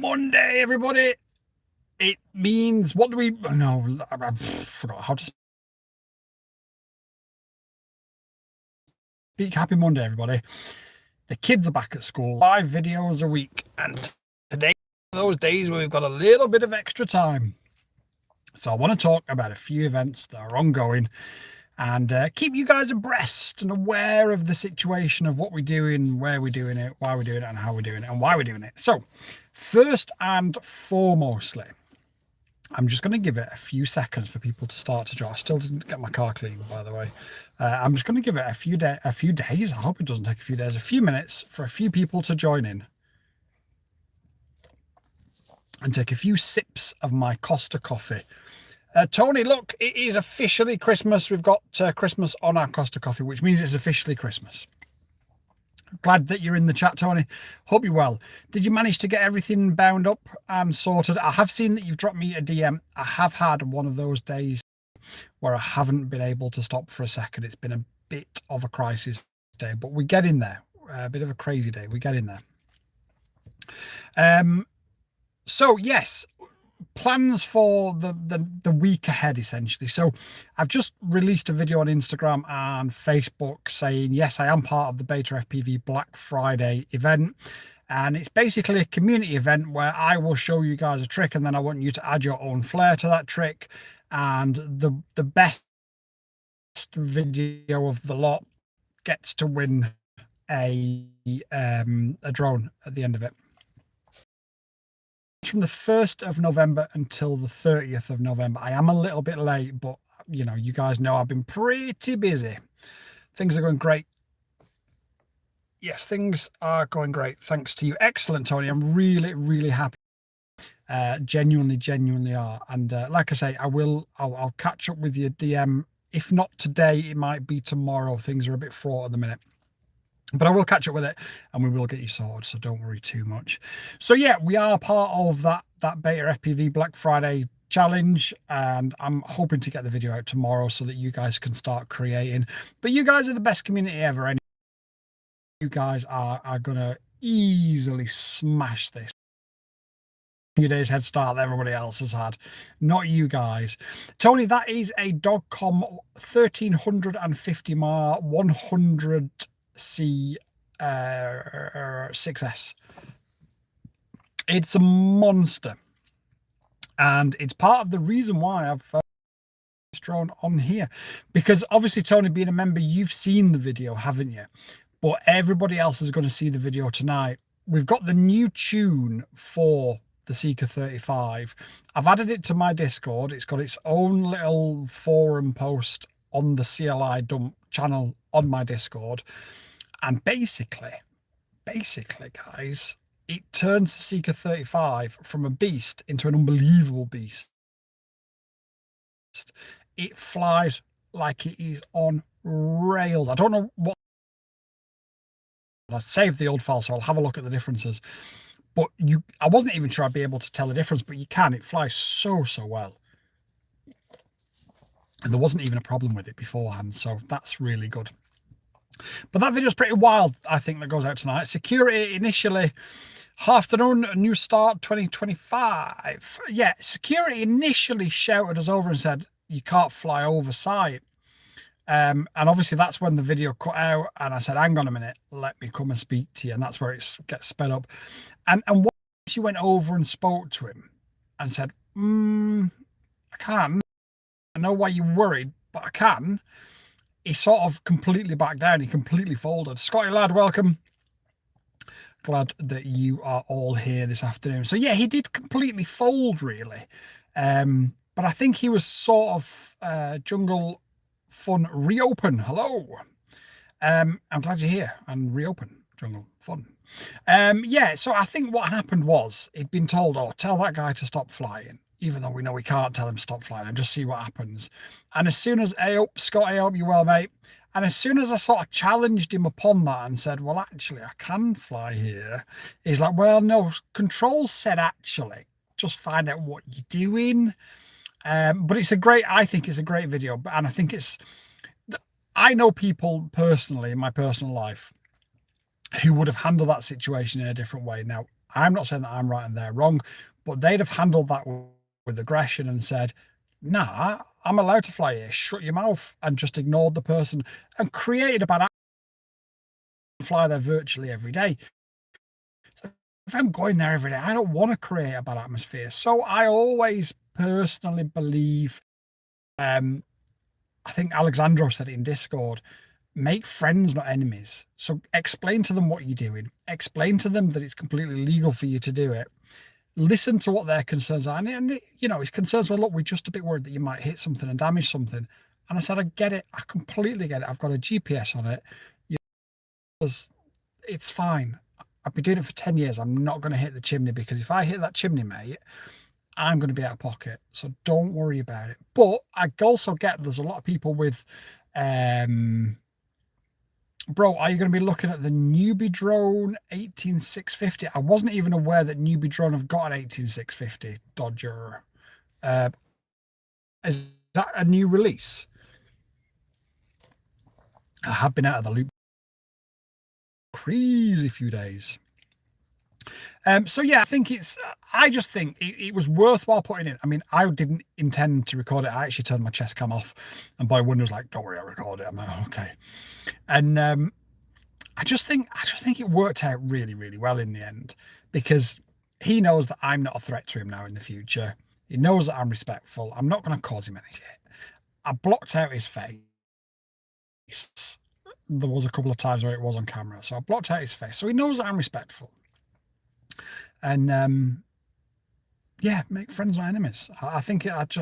Monday, everybody. It means, what do we, oh, no, I forgot how to speak. Happy Monday, everybody. The kids are back at school, 5 videos a week, and today those days where we've got a little bit of extra time. So I want to talk about a few events that are ongoing and keep you guys abreast and aware of the situation of what we're doing, where we're doing it, why we're doing it, and how we're doing it, and why we're doing it. So first and foremostly, I'm just going to give it a few seconds for people to start to draw. I still didn't get my car clean, by the way. I'm just going to give it a few days. I hope it doesn't take a few days, a few minutes for a few people to join in and take a few sips of my Costa coffee. Tony, look, it is officially Christmas. We've got Christmas on our Costa coffee, which means it's officially Christmas. Glad that you're in the chat, Tony. Hope you're well. Did you manage to get everything bound up and sorted? I have seen that you've dropped me a DM. I have had one of those days where I haven't been able to stop for a second. It's been a bit of a crisis day, but we get in there. A bit of a crazy day. We get in there. So yes, plans for the week ahead, essentially. So I've just released a video on Instagram and Facebook saying, yes, I am part of the betafpv Black Friday event. And it's basically a community event where I will show you guys a trick, and then I want you to add your own flair to that trick. And the best video of the lot gets to win a drone at the end of it. From the 1st of November until the 30th of November. I am a little bit late, but you know, you guys know I've been pretty busy. Things are going great. Yes, things are going great. Thanks to you. Excellent, Tony. I'm really, really happy. Genuinely are. And like I say, I'll catch up with you DM. If not today, it might be tomorrow. Things are a bit fraught at the minute. But I will catch up with it and we will get you sorted, so don't worry too much. So yeah, we are part of that betafpv Black Friday challenge, and I'm hoping to get the video out tomorrow so that you guys can start creating. But you guys are the best community ever, and you guys are gonna easily smash this. A few days head start that everybody else has had, not you guys. Tony, that is a Dogcom 1350 mAh 100 C 6S. It's a monster, and it's part of the reason why I've this drone on here, because obviously, Tony, being a member, you've seen the video, haven't you? But everybody else is going to see the video tonight. We've got the new tune for the Seeker35. I've added it to my Discord. It's got its own little forum post on the CLI dump channel on my Discord. And basically, guys, it turns the Seeker35 from a beast into an unbelievable beast. It flies like it is on rails. I don't know what. I've saved the old file, so I'll have a look at the differences. But I wasn't even sure I'd be able to tell the difference, but you can. It flies so well. And there wasn't even a problem with it beforehand, so that's really good. But that video is pretty wild, I think, that goes out tonight. Security initially, afternoon, new start 2025. Yeah, security initially shouted us over and said, you can't fly over site. And obviously that's when the video cut out, and I said, hang on a minute, let me come and speak to you. And that's where it gets sped up. And once she went over and spoke to him and said, I can. I know why you're worried, but I can. He sort of completely backed down. He completely folded. Scotty lad, welcome. Glad that you are all here this afternoon. So yeah, he did completely fold, really. But I think he was sort of Jungle Fun reopen. Hello. I'm glad you're here and reopen Jungle Fun. Yeah, so I think what happened was he'd been told, oh, tell that guy to stop flying. Even though we know we can't tell him to stop flying, and just see what happens. And as soon as, hey up, Scott, hey up, you well, mate. And as soon as I sort of challenged him upon that and said, well, actually, I can fly here. He's like, well, no, control said, actually, just find out what you're doing. But it's I think it's a great video. And I think I know people personally in my personal life who would have handled that situation in a different way. Now, I'm not saying that I'm right and they're wrong, but they'd have handled that with aggression and said, nah, I'm allowed to fly here. Shut your mouth, and just ignored the person and created a bad fly there virtually every day. If I'm going there every day, I don't want to create a bad atmosphere. So I always personally believe, I think Alexandro said it in Discord, make friends, not enemies. So explain to them what you're doing. Explain to them that it's completely legal for you to do it. Listen to what their concerns are. And you know, his concerns were, look, we're just a bit worried that you might hit something and damage something. And I said, I get it. I completely get it. I've got a GPS on it. It's fine. I've been doing it for 10 years. I'm not going to hit the chimney, because if I hit that chimney, mate, I'm going to be out of pocket. So don't worry about it. But I also get there's a lot of people with, bro, are you going to be looking at the newbie drone 18650? I wasn't even aware that newbie drone have got an 18650 Dodger. Is that a new release? I have been out of the loop crazy few days. So yeah, I just think it was worthwhile putting in. I mean, I didn't intend to record it. I actually turned my chest cam off, and boy one was like, don't worry, I'll record it. I'm like, okay. And I just think it worked out really, really well in the end, because he knows that I'm not a threat to him now in the future. He knows that I'm respectful. I'm not going to cause him any shit. I blocked out his face. There was a couple of times where it was on camera, so I blocked out his face. So he knows that I'm respectful. And yeah, make friends, not enemies. I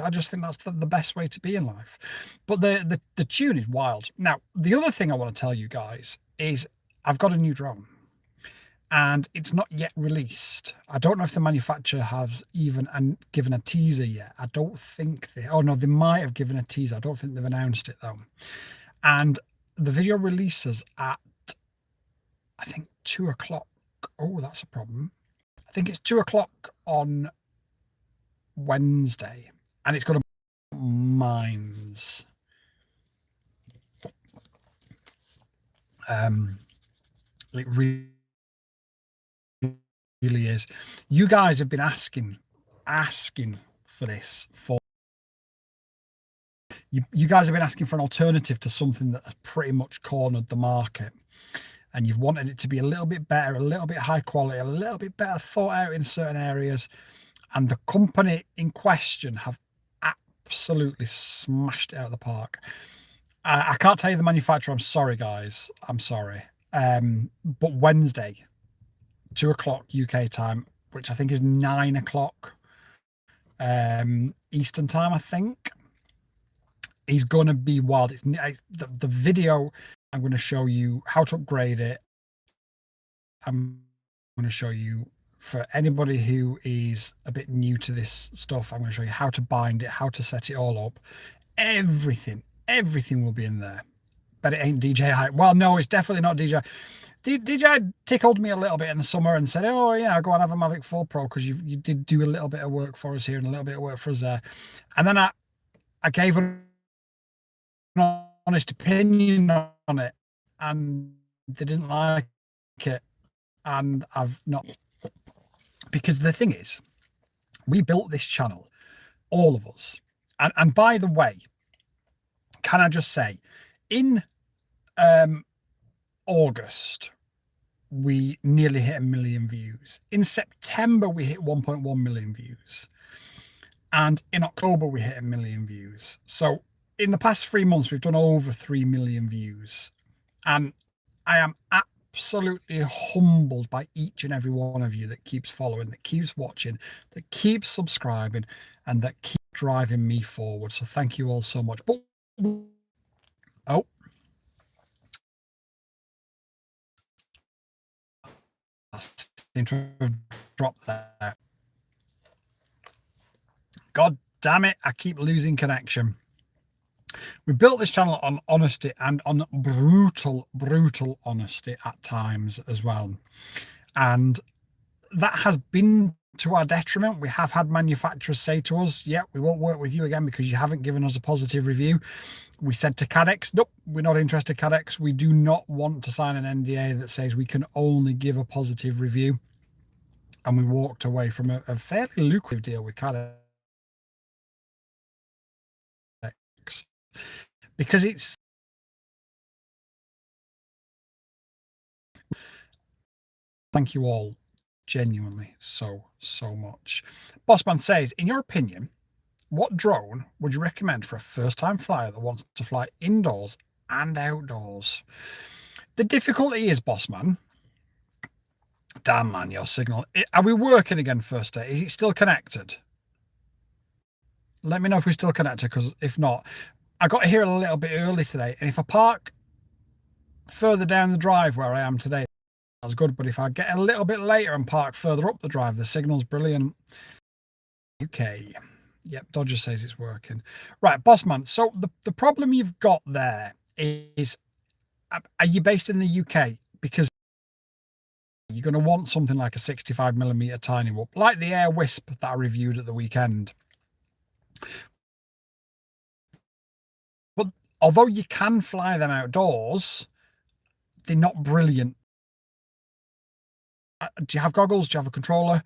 just think that's the best way to be in life. But the tune is wild. Now, the other thing I want to tell you guys is I've got a new drone, and it's not yet released. I don't know if the manufacturer has even given a teaser yet. I don't think they might have given a teaser. I don't think they've announced it though. And the video releases at, I think, 2 o'clock. Oh, that's a problem. I think it's 2 o'clock on Wednesday, and it's got a mines. It really is. You guys have been asking for this for. You guys have been asking for an alternative to something that has pretty much cornered the market, and you've wanted it to be a little bit better, a little bit high quality, a little bit better thought out in certain areas, and the company in question have absolutely smashed it out of the park. I can't tell you the manufacturer. I'm sorry, guys. I'm sorry. But Wednesday, 2 o'clock UK time, which I think is 9 o'clock Eastern time, I think, is going to be wild. It's the video. I'm going to show you how to upgrade it. I'm going to show you, for anybody who is a bit new to this stuff, I'm going to show you how to bind it, how to set it all up. Everything will be in there. But it ain't DJI. Well, no, it's definitely not DJI. DJI tickled me a little bit in the summer and said, oh, yeah, go and have a Mavic 4 Pro, because you did do a little bit of work for us here and a little bit of work for us there. And then I gave an honest opinion on it, and they didn't like it. And I've not, because the thing is, we built this channel, all of us. And by the way, can I just say, in August, we nearly hit 1 million views. In September, we hit 1.1 million views. And in October, we hit 1 million views. So in the past 3 months, we've done over 3 million views. And I am absolutely humbled by each and every one of you that keeps following, that keeps watching, that keeps subscribing, and that keep driving me forward. So thank you all so much. But oh, I seem to have dropped there. God damn it, I keep losing connection. We built this channel on honesty, and on brutal honesty at times as well. And that has been to our detriment. We have had manufacturers say to us, yeah, we won't work with you again because you haven't given us a positive review. We said to Cadex, nope, we're not interested, Cadex. We do not want to sign an NDA that says we can only give a positive review. and we walked away from a fairly lucrative deal with Cadex because it's thank you all genuinely so much. Bossman says, in your opinion, what drone would you recommend for a first-time flyer that wants to fly indoors and outdoors? The difficulty is, Bossman, damn man, your signal. Are we working again first day? Is it still connected? Let me know if we're still connected, because if not, I got here a little bit early today, and if I park further down the drive where I am today, that's good. But if I get a little bit later and park further up the drive, the signal's brilliant. UK. Yep, Dodger says it's working. Right, Bossman. So the problem you've got there is, are you based in the UK? Because you're going to want something like a 65mm tiny whoop, like the Air Wisp that I reviewed at the weekend. But although you can fly them outdoors, they're not brilliant. Do you have goggles? Do you have a controller?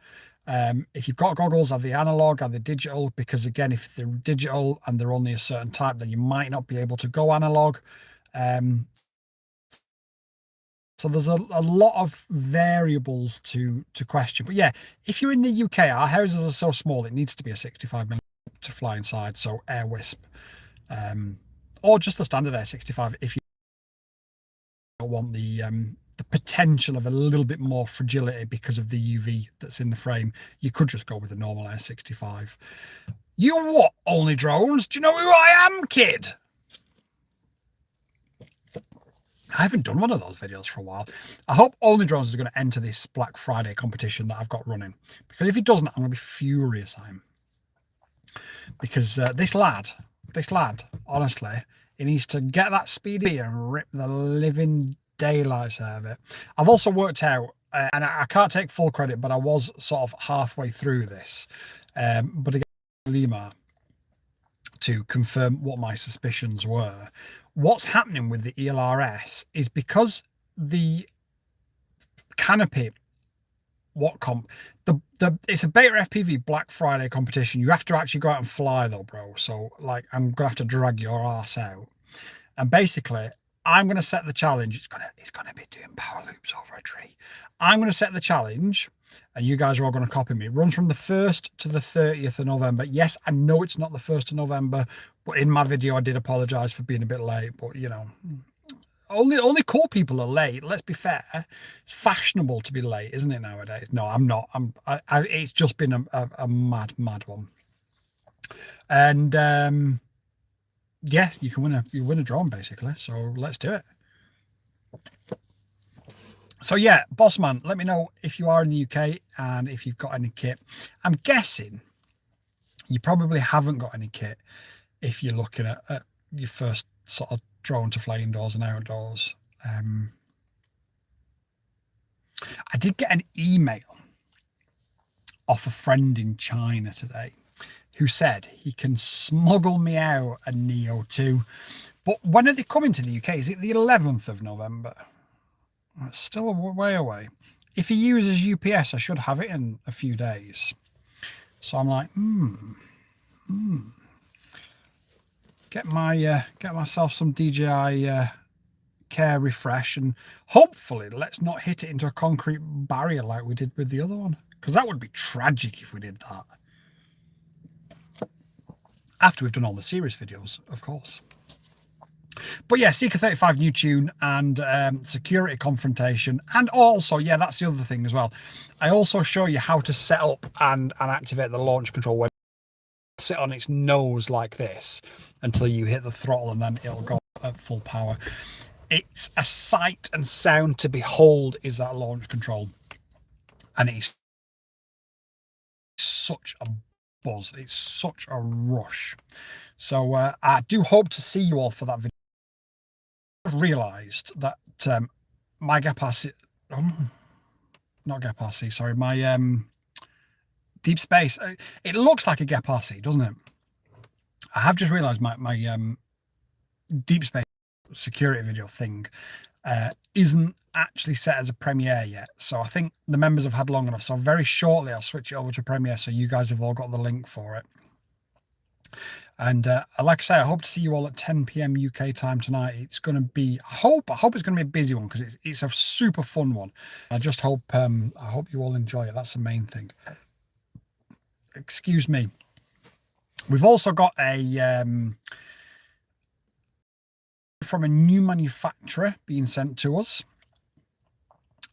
If you've got goggles, are they analog? Are they digital? Because again, if they're digital and they're only a certain type, then you might not be able to go analog. So there's a lot of variables to question. But yeah, if you're in the UK, our houses are so small, it needs to be a 65mm to fly inside. So Air Wisp, or just a standard Air 65 if you don't want the potential of a little bit more fragility because of the UV that's in the frame. You could just go with a normal Air 65. You what, only drones? Do you know who I am, kid? I haven't done one of those videos for a while. I hope Only Drones is going to enter this Black Friday competition that I've got running, because if he doesn't, I'm going to be furious at him. Because this lad, honestly, he needs to get that speedy and rip the living daylights out of it. I've also worked out, and I can't take full credit, but I was sort of halfway through this. But again, Lima, to confirm what my suspicions were. What's happening with the ELRS is because the canopy, it's a beta FPV Black Friday competition. You have to actually go out and fly though, bro. So like, I'm gonna have to drag your ass out. And basically, I'm gonna set the challenge. It's gonna be doing power loops over a tree. I'm gonna set the challenge, and you guys are all going to copy me. It runs from the 1st to the 30th of November. Yes, I know it's not the 1st of November, but in my video I did apologise for being a bit late. But you know, only cool people are late. Let's be fair. It's fashionable to be late, isn't it nowadays? No, I'm not. It's just been a mad one. And yeah, you win a drone basically. So let's do it. So yeah, Bossman, let me know if you are in the UK and if you've got any kit. I'm guessing you probably haven't got any kit if you're looking at your first sort of drone to fly indoors and outdoors. I did get an email off a friend in China today who said he can smuggle me out a Neo 2. But when are they coming to the UK? Is it the 11th of November? It's still a way away. If he uses UPS, I should have it in a few days. So I'm like, get myself some DJI Care refresh, and hopefully let's not hit it into a concrete barrier like we did with the other one, because that would be tragic if we did that. After we've done all the series videos, of course. But yeah, Seeker35 new tune and security confrontation. And also, yeah, that's the other thing as well. I also show you how to set up and activate the launch control when you sit on its nose like this until you hit the throttle, and then it'll go at full power. It's a sight and sound to behold, is that launch control. And it's such a buzz. It's such a rush. So I do hope to see you all for that video. Realised that my gap RC, not gap RC, sorry, my deep space, it looks like a gap RC, doesn't it? I have just realised my deep space security video thing, isn't actually set as a Premiere yet. So I think the members have had long enough. So very shortly I'll switch it over to Premiere, so you guys have all got the link for it. And like I say, I hope to see you all at 10 p.m. UK time tonight. It's going to be, I hope it's going to be a busy one, because it's a super fun one. I just hope you all enjoy it. That's the main thing. Excuse me. We've also got a from a new manufacturer being sent to us.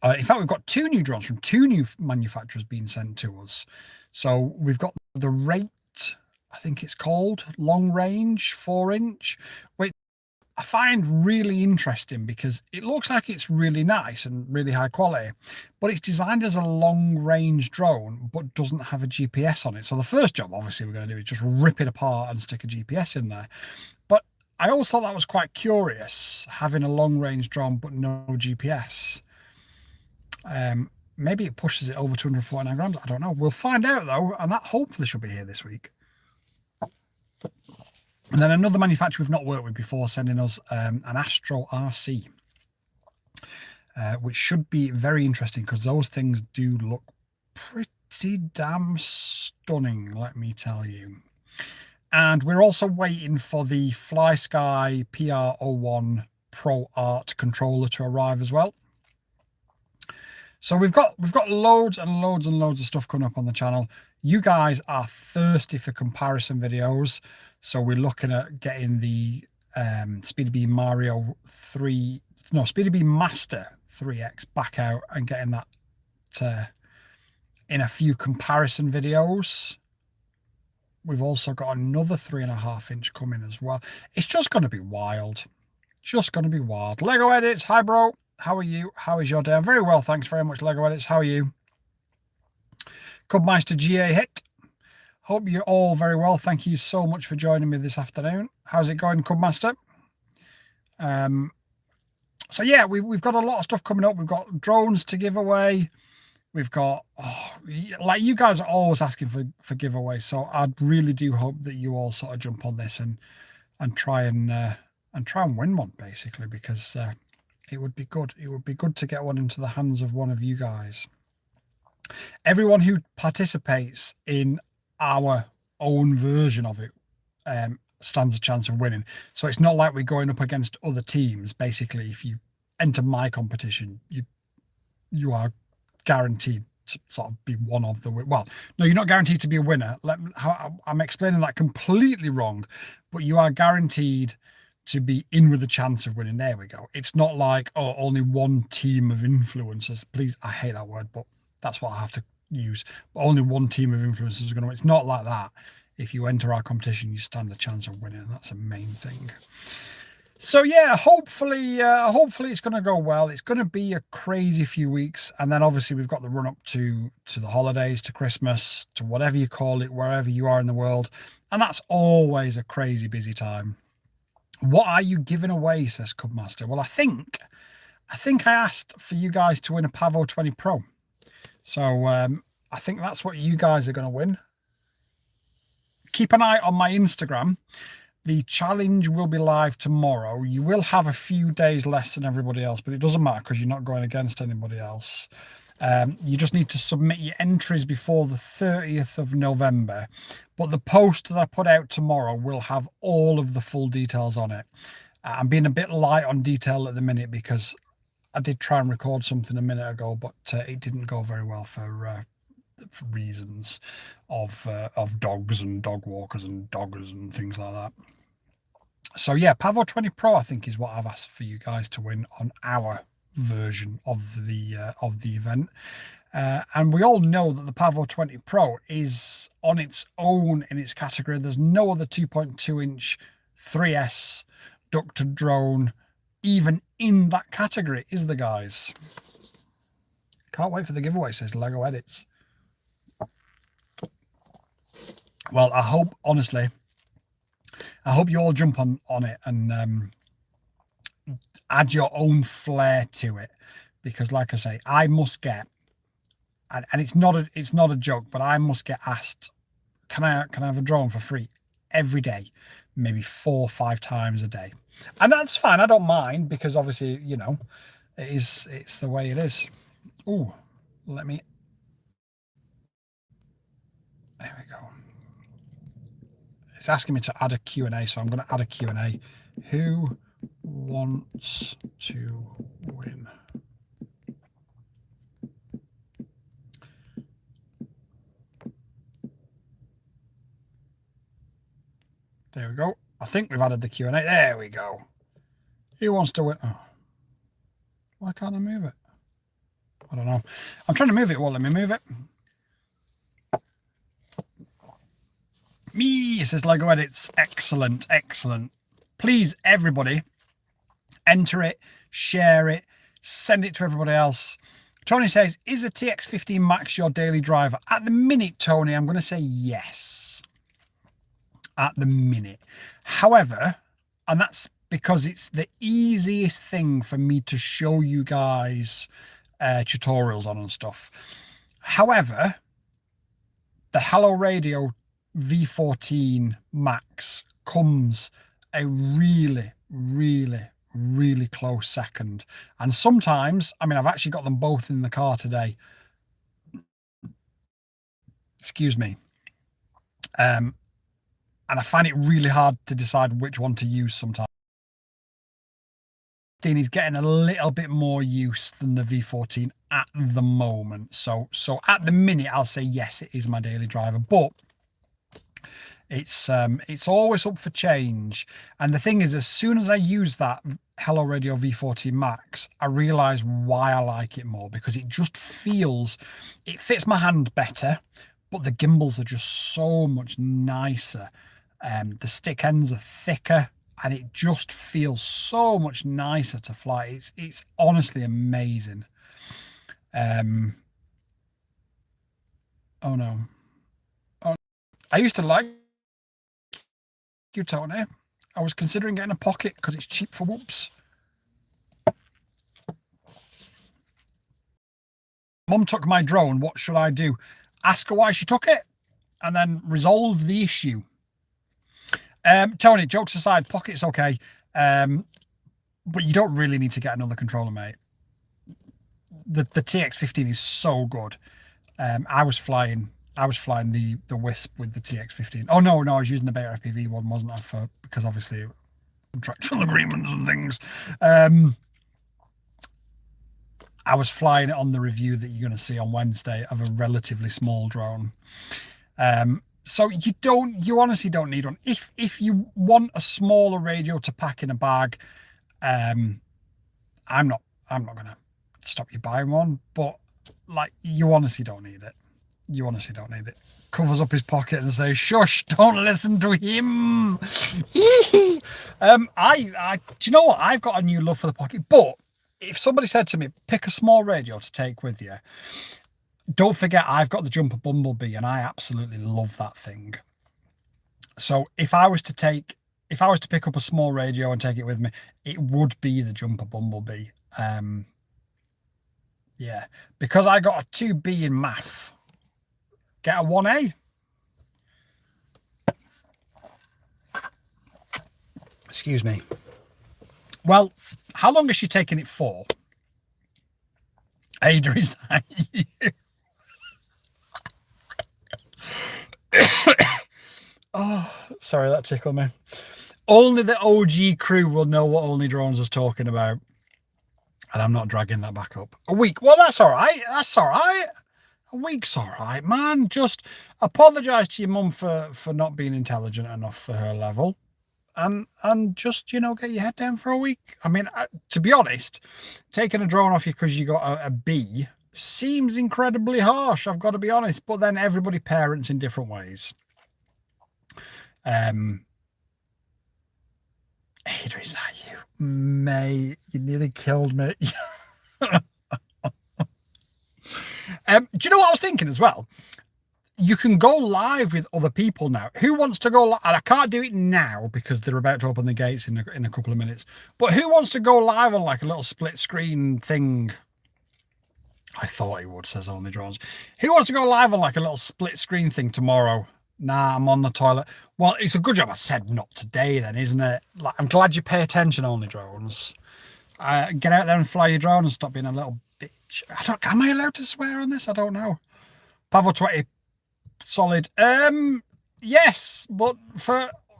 In fact, we've got 2 new drones from 2 new manufacturers being sent to us. So we've got the Rate, I think it's called, long range 4-inch, which I find really interesting because it looks like it's really nice and really high quality, but it's designed as a long range drone, but doesn't have a GPS on it. So the first job, obviously, we're going to do is just rip it apart and stick a GPS in there. But I always thought that was quite curious, having a long range drone, but no GPS. Maybe it pushes it over 249 grams. I don't know. We'll find out though, and that hopefully should be here this week. And then another manufacturer we've not worked with before sending us an Astro RC, which should be very interesting because those things do look pretty damn stunning, let me tell you. And we're also waiting for the FlySky PR01 Pro Art controller to arrive as well. So we've got loads and loads and loads of stuff coming up on the channel. You guys are thirsty for comparison videos, so we're looking at getting the SpeedyBee Master 3X back out and getting that in a few comparison videos. We've also got another 3.5-inch coming as well. It's just going to be wild. Just going to be wild. Lego Edits, hi bro. How are you? How is your day? I'm very well, thanks very much, Lego Edits. How are you? Cubmeister GA Hit. Hope you're all very well. Thank you so much for joining me this afternoon. How's it going, Cubmaster? So yeah, we've got a lot of stuff coming up. We've got drones to give away. We've got, like, you guys are always asking for giveaways. So I really do hope that you all sort of jump on this and try and win one, basically, because it would be good. It would be good to get one into the hands of one of you guys. Everyone who participates in our own version of it stands a chance of winning. So it's not like we're going up against other teams. Basically, if you enter my competition, you are guaranteed to sort of be one of the, well, no, you're not guaranteed to be a winner. I'm explaining that completely wrong, but you are guaranteed to be in with a chance of winning. There we go. It's not like, oh, only one team of influencers. Please, I hate that word, but that's what I have to use. But only one team of influencers are going to win. It's not like that. If you enter our competition, you stand a chance of winning. That's a main thing. So yeah, hopefully it's going to go well. It's going to be a crazy few weeks, and then obviously we've got the run up to the holidays, to Christmas, to whatever you call it, wherever you are in the world, and that's always a crazy busy time. What are you giving away, says Cubmaster? Well, I think I asked for you guys to win a Pavo 20 Pro. So I think that's what you guys are going to win. Keep an eye on my Instagram. The challenge will be live tomorrow. You will have a few days less than everybody else, but it doesn't matter because you're not going against anybody else. You just need to submit your entries before the 30th of November. But the post that I put out tomorrow will have all of the full details on it. I'm being a bit light on detail at the minute because I did try and record something a minute ago, but it didn't go very well for reasons of dogs and dog walkers and doggers and things like that. So yeah, Pavo 20 Pro I think is what I've asked for you guys to win on our version of the event, and we all know that the Pavo 20 Pro is on its own in its category. There's no other 2.2-inch 3S ducted drone even in that category, is there, guys? Can't wait for the giveaway, says Lego Edits. Well, I hope, honestly, I hope you all jump on it and add your own flair to it, because like I say, I must get, and it's not a joke, but I must get asked, can I have a drone for free every day? maybe 4 or 5 times a day. And that's fine. I don't mind, because obviously, you know, it's the way it is. Oh, there we go. It's asking me to add a Q&A, so I'm going to add a Q&A. Who wants to win? There we go. I think we've added the Q&A. There we go. Who wants to win? Oh, why can't I move it? I don't know. I'm trying to move it. Won't let me move it. Me, it says Lego Edits. Excellent, excellent. Please, everybody, enter it, share it, send it to everybody else. Tony says, is a TX15 Max your daily driver? At the minute, Tony, I'm going to say yes. At the minute. However, and that's because it's the easiest thing for me to show you guys tutorials on and stuff. However, the Hello Radio V14 Max comes a really, really, really close second. And sometimes, I mean, I've actually got them both in the car today. Excuse me. And I find it really hard to decide which one to use sometimes. He's getting a little bit more use than the V14 at the moment. So at the minute, I'll say yes, it is my daily driver. But it's always up for change. And the thing is, as soon as I use that Hello Radio V14 Max, I realise why I like it more, because it just feels, it fits my hand better, but the gimbals are just so much nicer. The stick ends are thicker, and it just feels so much nicer to fly. It's honestly amazing. Oh no. Oh, I used to like you, Tony. I was considering getting a Pocket because it's cheap for whoops. Mum took my drone. What should I do? Ask her why she took it and then resolve the issue. Tony, jokes aside, Pocket's okay. But you don't really need to get another controller, mate. The TX15 is so good. I was flying the Wisp with the TX15. Oh no, I was using the betafpv one, wasn't I? Because obviously contractual agreements and things. I was flying it on the review that you're going to see on Wednesday of a relatively small drone. So you honestly don't need one. If you want a smaller radio to pack in a bag, I'm not going to stop you buying one, but like, you honestly don't need it. You honestly don't need it. Covers up his pocket and says, shush, don't listen to him. Do you know what? I've got a new love for the Pocket, but if somebody said to me, pick a small radio to take with you, don't forget I've got the Jumper Bumblebee, and I absolutely love that thing. So if I was to pick up a small radio and take it with me, it would be the Jumper Bumblebee. Yeah, because I got a 2B in math. Get a 1A. Excuse me. Well, how long has she taken it for? Ada, is that you? Oh, sorry, that tickled me. Only the OG crew will know what Only Drones is talking about. And I'm not dragging that back up. A week. Well, that's all right. That's all right. A week's all right, man. Just apologise to your mum for not being intelligent enough for her level. And just, get your head down for a week. I mean, to be honest, taking a drone off you because you got a B seems incredibly harsh, I've got to be honest. But then everybody parents in different ways. Ada, is that you? Mate, you nearly killed me. Do you know what I was thinking as well? You can go live with other people now. Who wants to go live? And I can't do it now because they're about to open the gates in a couple of minutes. But who wants to go live on like a little split screen thing? I thought he would, says Only Drones. Who wants to go live on like a little split screen thing tomorrow? Nah, I'm on the toilet. Well, it's a good job I said not today then, isn't it? Like, I'm glad you pay attention, only drones. Get out there and fly your drone and stop being a little bitch. Am I allowed to swear on this? I don't know. Pavo 20 solid. Yes, but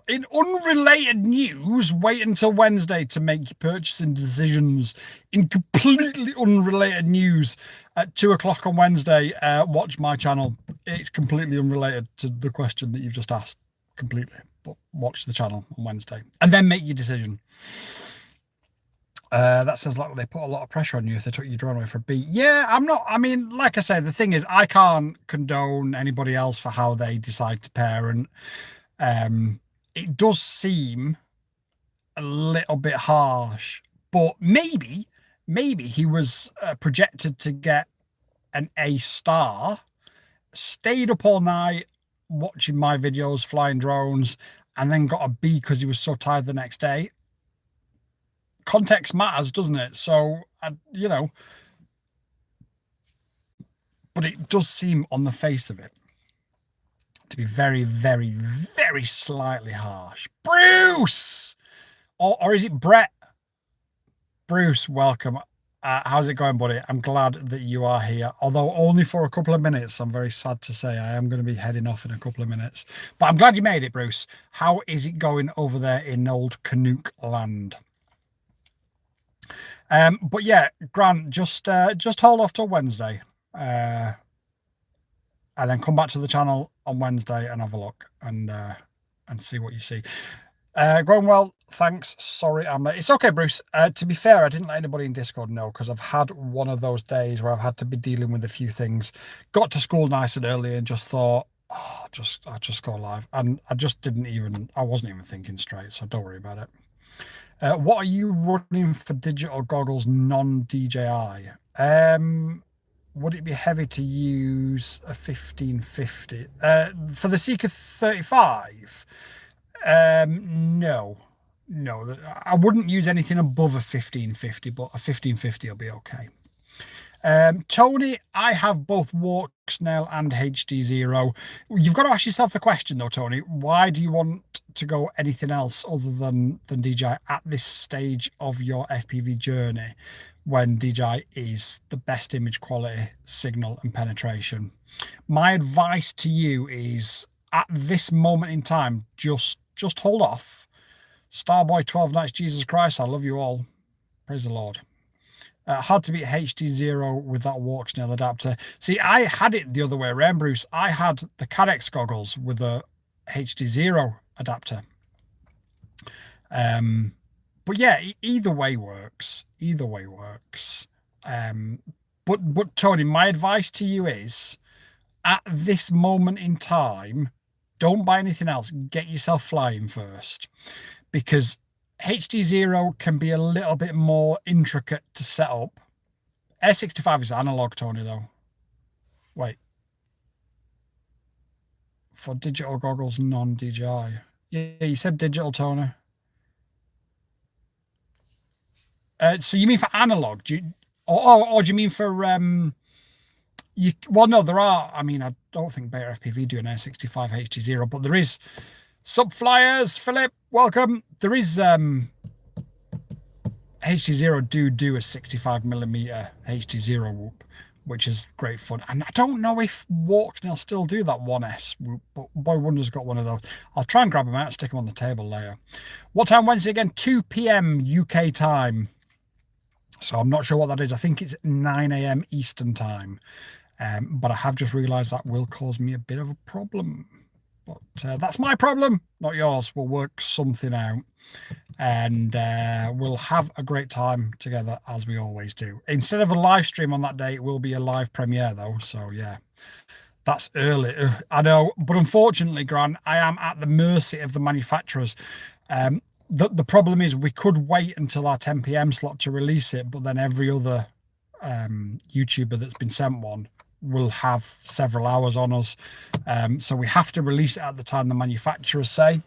in unrelated news, wait until Wednesday to make your purchasing decisions. In completely unrelated news, at 2 o'clock on Wednesday, watch my channel. It's completely unrelated to the question that you've just asked. Completely. But watch the channel on Wednesday. And then make your decision. That sounds like they put a lot of pressure on you if they took your drone away for a beat. Yeah, I'm not. I mean, like I said, the thing is, I can't condone anybody else for how they decide to parent. It does seem a little bit harsh, but maybe he was projected to get an A star, stayed up all night watching my videos, flying drones, and then got a B because he was so tired the next day. Context matters, doesn't it? So, you know, but it does seem on the face of it to be very, very, very slightly harsh. Bruce! Or is it Brett? Bruce, welcome. How's it going, buddy? I'm glad that you are here, although only for a couple of minutes. I'm very sad to say I am going to be heading off in a couple of minutes. But I'm glad you made it, Bruce. How is it going over there in old Canuck land? But yeah, Grant, just hold off till Wednesday, and then come back to the channel on Wednesday and have a look and see what you see. Going well, thanks. Sorry, I'm late. It's okay, Bruce. To be fair, I didn't let anybody in Discord know because I've had one of those days where I've had to be dealing with a few things. Got to school nice and early and just thought, I'll just go live, and I just didn't even. I wasn't even thinking straight, so don't worry about it. What are you running for digital goggles non-DJI? Would it be heavy to use a 1550? For the Seeker35? No. I wouldn't use anything above a 1550, but a 1550 will be okay. Tony, I have both Walk Snail and HD0. You've got to ask yourself the question though, Tony, why do you want to go anything else other than DJI at this stage of your FPV journey when DJI is the best image quality, signal and penetration? My advice to you is at this moment in time, just hold off. Starboy 12 Nights, Jesus Christ, I love you all. Praise the Lord. Hard to beat HD0 with that Walk Snail adapter. See, I had it the other way around, Bruce. I had the Cadex goggles with a HD0 adapter. But yeah, either way works. But Tony, my advice to you is, at this moment in time, don't buy anything else. Get yourself flying first, because HD0 can be a little bit more intricate to set up. Air65 is analog, Tony, though. Wait. For digital goggles, non-DJI. Yeah, you said digital, Tony. So you mean for analog? Or do you mean for... well, no, there are... I mean, I don't think betafpv do an Air65 HD0, but there is... Sub Flyers, Philip, welcome. There is HD0 do a 65mm HD0 whoop, which is great fun. And I don't know if Walksnail still do that 1S whoop, but Boy Wonder's got one of those. I'll try and grab them out and stick them on the table later. What time Wednesday again? 2 p.m. UK time. So I'm not sure what that is. I think it's 9 a.m. Eastern time. But I have just realised that will cause me a bit of a problem. But that's my problem, not yours. We'll work something out, and we'll have a great time together as we always do. Instead of a live stream on that day, it will be a live premiere though. So yeah, that's early. I know, but unfortunately, Grant, I am at the mercy of the manufacturers. The problem is we could wait until our 10 p.m. slot to release it, but then every other YouTuber that's been sent one will have several hours on us, so we have to release it at the time the manufacturers say.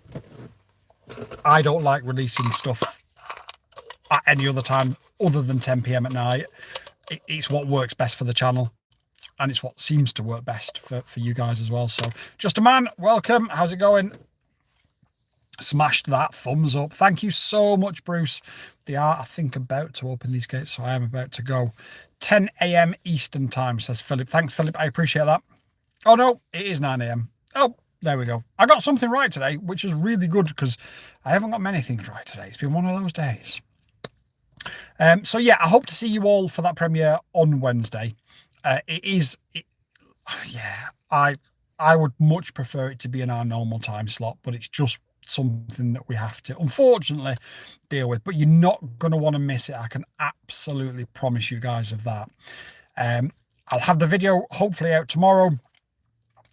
I don't like releasing stuff at any other time other than 10 p.m. at night. It's what works best for the channel. and it's what seems to work best for you guys as well. So Just a Man, welcome. How's it going? Smashed that thumbs up. Thank you so much, Bruce. They are, I think, about to open these gates, so I am about to go. 10 a.m. Eastern time, says Philip. Thanks, Philip. I appreciate that. Oh, no, it is 9 a.m. Oh, there we go. I got something right today, which is really good because I haven't got many things right today. It's been one of those days. So, yeah, I hope to see you all for that premiere on Wednesday. I would much prefer it to be in our normal time slot, but it's just something that we have to unfortunately deal with. But you're not going to want to miss it. I can absolutely promise you guys of that. I'll have the video hopefully out tomorrow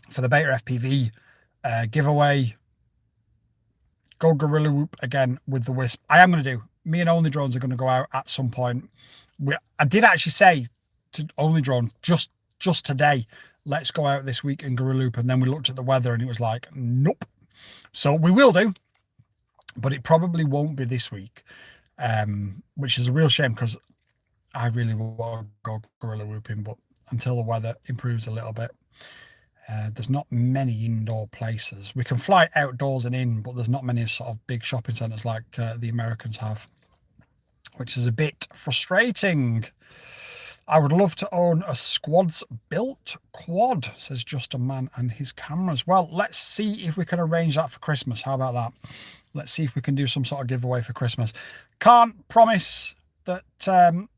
for the Beta FPV giveaway. Go Gorilla Whoop again with the Wisp. I am going to do. Me and Only Drones are going to go out at some point. I did actually say to Only Drone just today, let's go out this week and Gorilla Loop, and then we looked at the weather and it was like, nope. So we will do, but it probably won't be this week, which is a real shame because I really want to go Gorilla Whooping, but until the weather improves a little bit, there's not many indoor places. We can fly outdoors and in, but there's not many sort of big shopping centres like the Americans have, which is a bit frustrating. I would love to own a squads built quad, says Just a Man and his cameras. Well, let's see if we can arrange that for Christmas. How about that? Let's see if we can do some sort of giveaway for Christmas. Can't promise that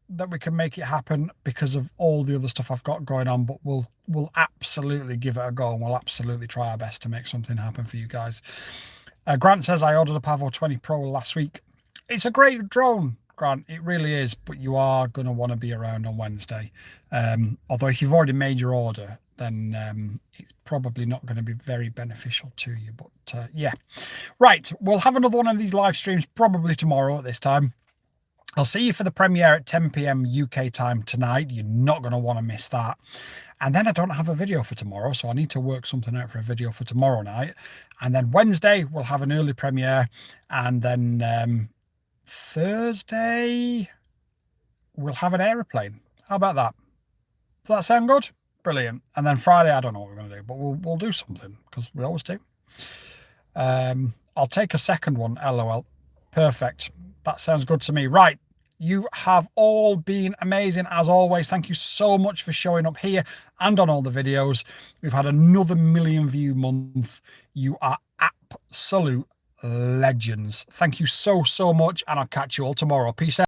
that we can make it happen because of all the other stuff I've got going on, but we'll absolutely give it a go, and we'll absolutely try our best to make something happen for you guys. Grant says, I ordered a Pavo 20 Pro last week. It's a great drone, Grant, it really is, but you are going to want to be around on Wednesday. Although if you've already made your order, then it's probably not going to be very beneficial to you. But yeah, right, we'll have another one of these live streams probably tomorrow at this time. I'll see you for the premiere at 10 p.m. UK time tonight. You're not going to want to miss that. And then I don't have a video for tomorrow, so I need to work something out for a video for tomorrow night. And then Wednesday, we'll have an early premiere. And then Thursday, we'll have an aeroplane. How about that? Does that sound good? Brilliant. And then Friday, I don't know what we're going to do, but we'll do something because we always do. I'll take a second one, LOL. Perfect. That sounds good to me. Right. You have all been amazing as always. Thank you so much for showing up here and on all the videos. We've had another 1 million view month. You are absolute legends. Thank you so much, and I'll catch you all tomorrow. Peace out.